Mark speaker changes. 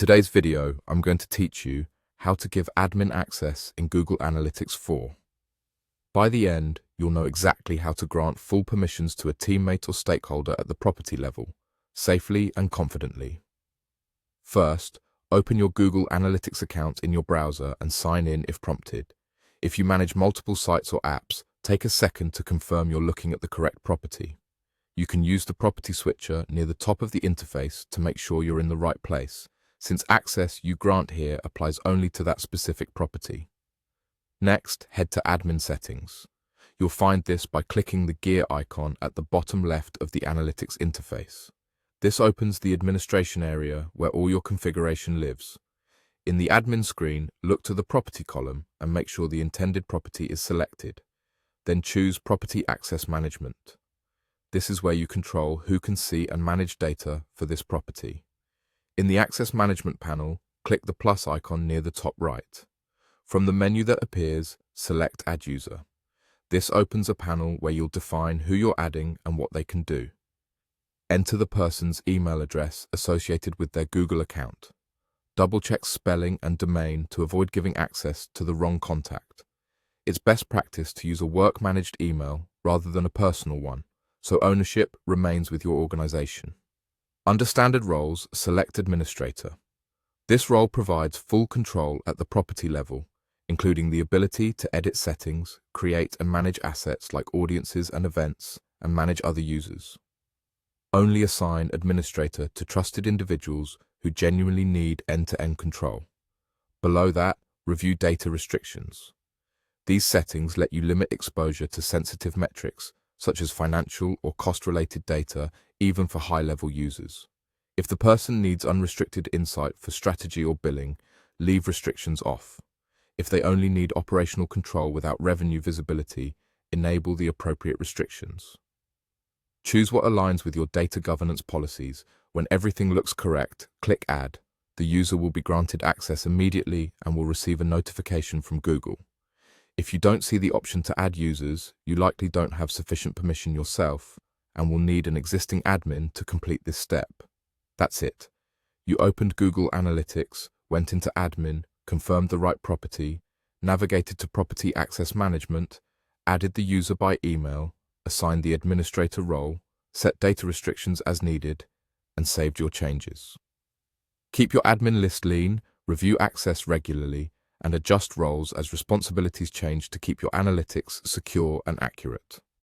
Speaker 1: today's video, I'm going to teach you how to give admin access in Google Analytics 4. By the end, you'll know exactly how to grant full permissions to a teammate or stakeholder at the property level, safely and confidently. First, open your Google Analytics account in your browser and sign in if prompted. If you manage multiple sites or apps, take a second to confirm you're looking at the correct property. You can use the property switcher near the top of the interface to make sure you're in the right place, since access you grant here applies only to that specific property. Next, head to Admin Settings. You'll find this by clicking the gear icon at the bottom left of the Analytics interface. This opens the administration area where all your configuration lives. In the admin screen, look to the Property column and make sure the intended property is selected. Then choose Property Access Management. This is where you control who can see and manage data for this property. In the Access Management panel, click the plus icon near the top right. From the menu that appears, select Add User. This opens a panel where you'll define who you're adding and what they can do. Enter the person's email address associated with their Google account. Double-check spelling and domain to avoid giving access to the wrong contact. It's best practice to use a work-managed email rather than a personal one, so ownership remains with your organization. Under Standard Roles, select Administrator. This role provides full control at the property level, including the ability to edit settings, create and manage assets like audiences and events, and manage other users. Only assign Administrator to trusted individuals who genuinely need end-to-end control. Below that, review data restrictions. These settings let you limit exposure to sensitive metrics, such as financial or cost-related data, even for high-level users. If the person needs unrestricted insight for strategy or billing, leave restrictions off. If they only need operational control without revenue visibility, enable the appropriate restrictions. Choose what aligns with your data governance policies. When everything looks correct, click Add. The user will be granted access immediately and will receive a notification from Google. If you don't see the option to add users, you likely don't have sufficient permission yourself and will need an existing admin to complete this step. That's it. You opened Google Analytics, went into Admin, confirmed the right property, navigated to Property Access Management, added the user by email, assigned the administrator role, set data restrictions as needed, and saved your changes. Keep your admin list lean, review access regularly, and adjust roles as responsibilities change to keep your analytics secure and accurate.